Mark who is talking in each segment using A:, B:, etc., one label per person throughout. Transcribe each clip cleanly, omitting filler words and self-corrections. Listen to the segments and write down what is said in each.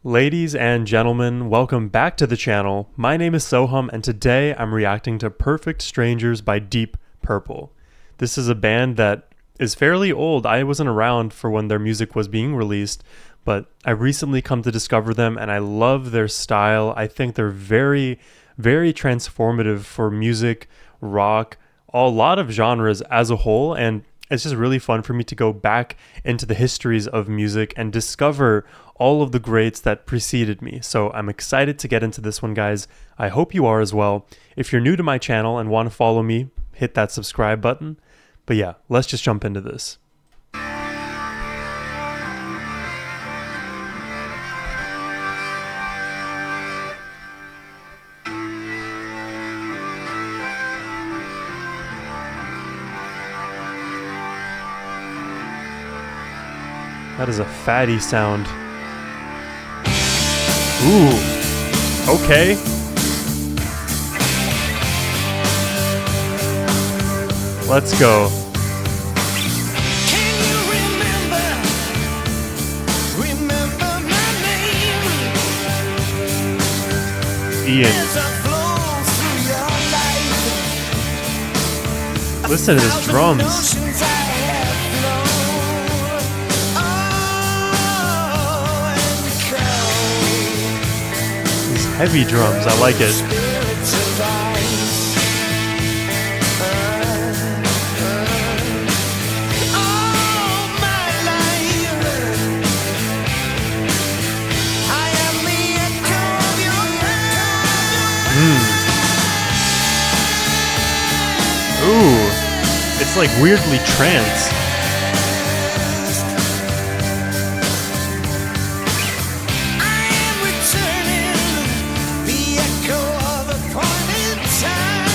A: Ladies and gentlemen, welcome back to the channel. My name is Sohum, and today I'm reacting to Perfect Strangers by Deep Purple. This is a band that is fairly old. I wasn't around for when their music was being released, but I recently come to discover them and I love their style. I think they're very, very transformative for music, rock, a lot of genres as a whole, and it's just really fun for me to go back into the histories of music and discover all of the greats that preceded me. So I'm excited to get into this one, guys. I hope you are as well. If you're new to my channel and want to follow me, hit that subscribe button. But yeah, let's just jump into this. That is a fatty sound. Ooh, okay. Let's go.
B: Can you remember my name?
A: Ian.
B: As I flow through your life,
A: Listen to his drums.
B: oceans I have known. Oh, and come.
A: These heavy drums, I like it.
B: Spirits of ice. All my life, I am the echo of your
A: Ooh, it's like weirdly trance.
B: I am returning, the echo of a point in time,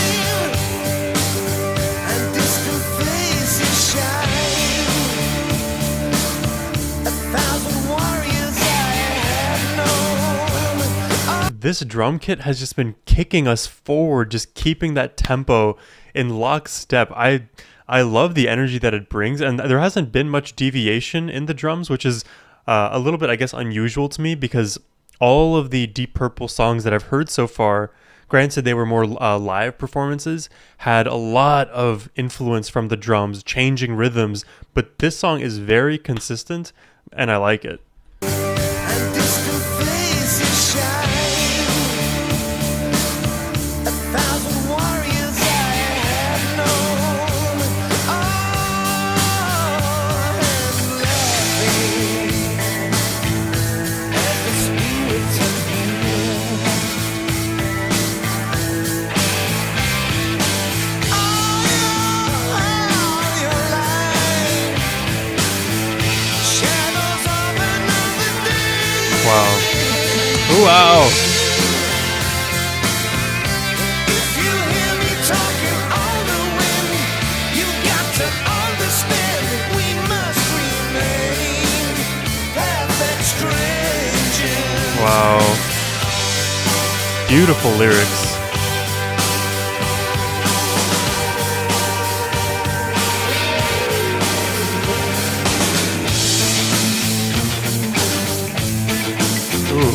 B: and distant faces shine. 1,000 warriors I have known.
A: This drum kit has just been kicking us forward, just keeping that tempo in lockstep. I love the energy that it brings, and there hasn't been much deviation in the drums, which is a little bit, I guess, unusual to me, because all of the Deep Purple songs that I've heard so far, granted they were more live performances, had a lot of influence from the drums, changing rhythms, but this song is very consistent, and I like it.
B: And distant faces shine. 1,000 warriors I have known. Oh, and laughing at the spirits of you. All your life, shadows of another day.
A: Wow. Ooh, wow.
B: If you hear me talking on the wind, you got to understand that we must remain perfect strangers.
A: Wow. Beautiful lyrics. Ooh.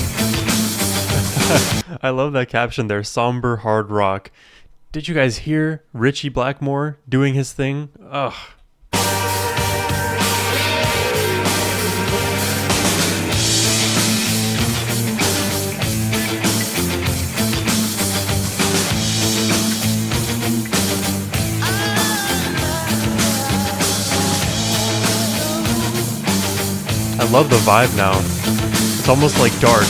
A: I love that caption there, somber hard rock. Did you guys hear Richie Blackmore doing his thing? Ugh. I love the vibe now. It's almost like dark.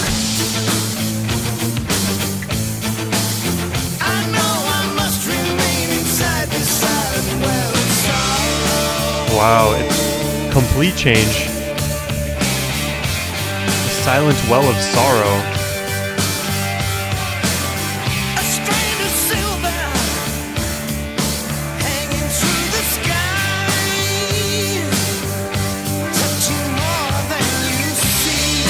B: I know I must remain inside this silent well of sorrow.
A: Wow, it's complete change. A silent well of sorrow.
B: A strand of silver hanging through the skies, touching more than you see.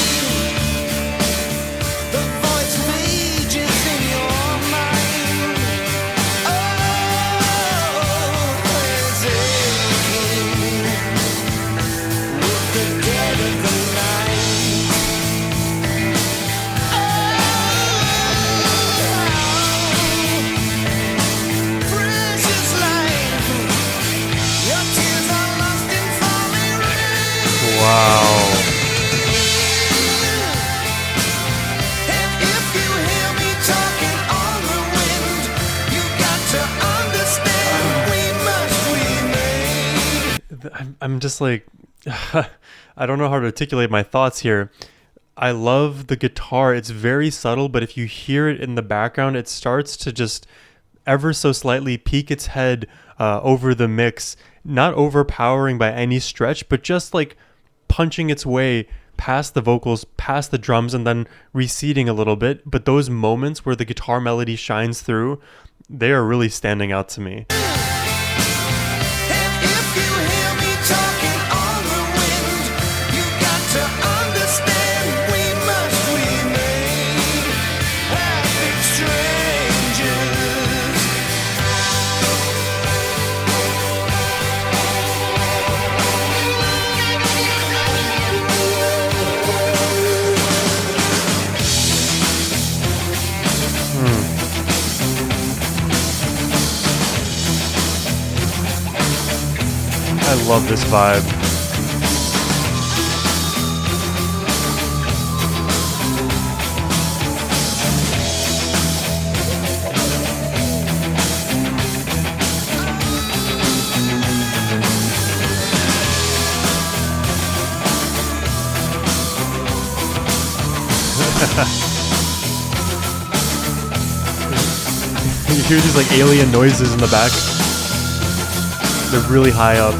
B: The voice rages in your mind. Oh, there's aching with the dead of the night.
A: I'm just like, I don't know how to articulate my thoughts here. I love the guitar. It's very subtle, but if you hear it in the background, it starts to just ever so slightly peek its head over the mix, not overpowering by any stretch, but just like punching its way past the vocals, past the drums, and then receding a little bit. But those moments where the guitar melody shines through, they are really standing out to me.
B: And if you hear me talking on the wind, you got to understand we must remain perfect strangers.
A: I love this vibe. You hear these like alien noises in the back. They're really high up.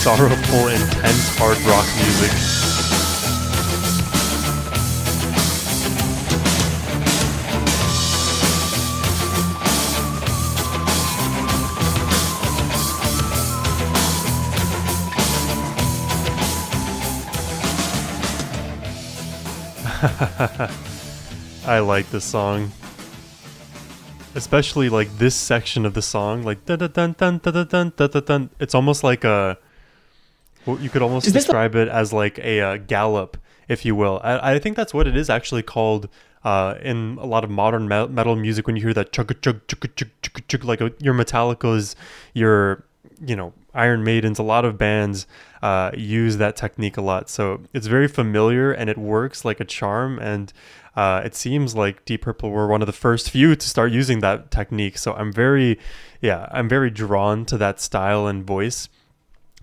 A: Sorrowful, intense hard rock music. I like this song. Especially like this section of the song, like dun dun dun dun dun dun dun dun dun. It's almost like a, well, you could almost
C: Is this
A: describe it as like a gallop, if you will. I think that's what it is actually called in a lot of modern metal music. When you hear that chug chug chug chug chug chug, like your Metallicas, your Iron Maidens, a lot of bands use that technique a lot. So it's very familiar and it works like a charm. And it seems like Deep Purple were one of the first few to start using that technique. So I'm very drawn to that style and voice.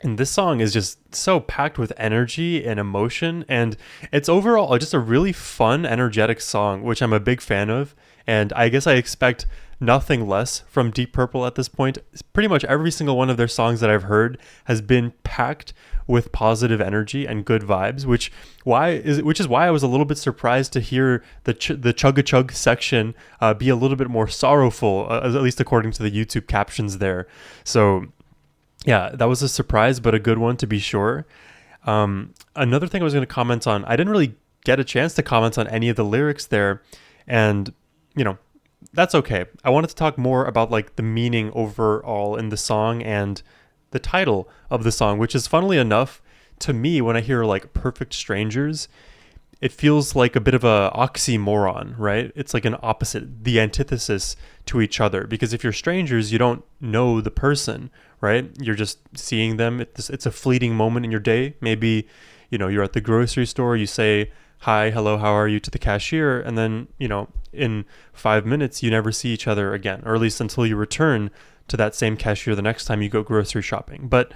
A: And this song is just so packed with energy and emotion. And it's overall just a really fun, energetic song, which I'm a big fan of. And I guess I expect nothing less from Deep Purple at this point. Pretty much every single one of their songs that I've heard has been packed with positive energy and good vibes, which is why I was a little bit surprised to hear the chug-a-chug section be a little bit more sorrowful, at least according to the YouTube captions there. So yeah, that was a surprise, but a good one to be sure. Another thing I was going to comment on, I didn't really get a chance to comment on any of the lyrics there, and that's okay. I wanted to talk more about like the meaning overall in the song and the title of the song, which is, funnily enough, to me, when I hear like perfect strangers, it feels like a bit of a oxymoron, right? It's like an opposite, the antithesis to each other. Because if you're strangers, you don't know the person, right? You're just seeing them. It's a fleeting moment in your day. Maybe, you're at the grocery store, you say, hi, hello, how are you, to the cashier, and then, in 5 minutes, you never see each other again, or at least until you return to that same cashier the next time you go grocery shopping. But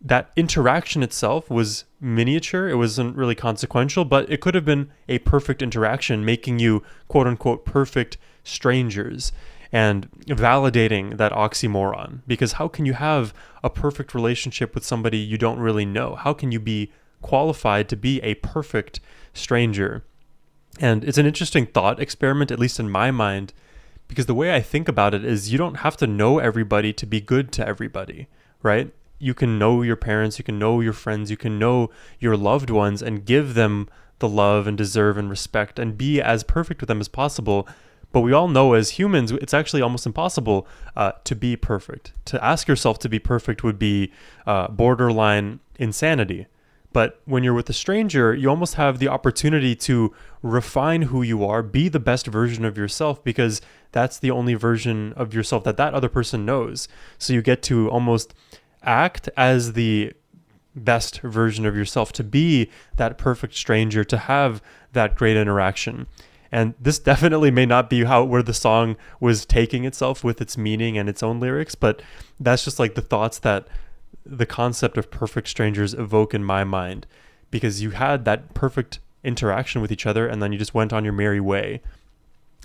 A: that interaction itself was miniature. It wasn't really consequential, but it could have been a perfect interaction, making you, quote unquote, perfect strangers, and validating that oxymoron. Because how can you have a perfect relationship with somebody you don't really know? How can you be qualified to be a perfect stranger? And it's an interesting thought experiment, at least in my mind, because the way I think about it is you don't have to know everybody to be good to everybody, right? You can know your parents, you can know your friends, you can know your loved ones and give them the love and deserve and respect and be as perfect with them as possible. But we all know as humans, it's actually almost impossible to be perfect. To ask yourself to be perfect would be borderline insanity. But when you're with a stranger, you almost have the opportunity to refine who you are, be the best version of yourself, because that's the only version of yourself that other person knows. So you get to almost act as the best version of yourself, to be that perfect stranger, to have that great interaction. And this definitely may not be where the song was taking itself with its meaning and its own lyrics, but that's just like the thoughts that the concept of perfect strangers evoke in my mind, because you had that perfect interaction with each other and then you just went on your merry way.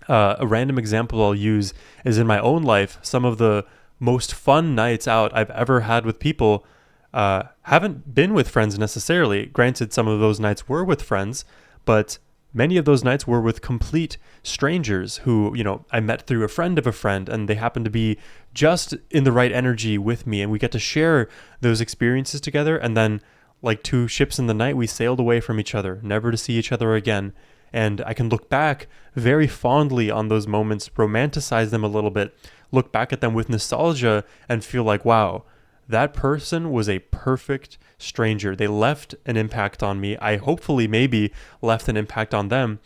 A: A random example I'll use is in my own life. Some of the most fun nights out I've ever had with people haven't been with friends necessarily. Granted, some of those nights were with friends, but many of those nights were with complete strangers who, I met through a friend of a friend, and they happened to be just in the right energy with me, and we get to share those experiences together. And then, like two ships in the night, we sailed away from each other, never to see each other again. And I can look back very fondly on those moments, romanticize them a little bit, look back at them with nostalgia, and feel like, wow, that person was a perfect stranger. They left an impact on me. I hopefully maybe left an impact on them.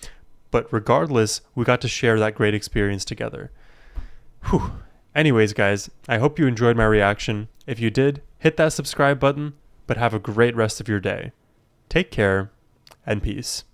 A: But regardless, we got to share that great experience together. Whew. Anyways, guys, I hope you enjoyed my reaction. If you did, hit that subscribe button, but have a great rest of your day. Take care, and peace.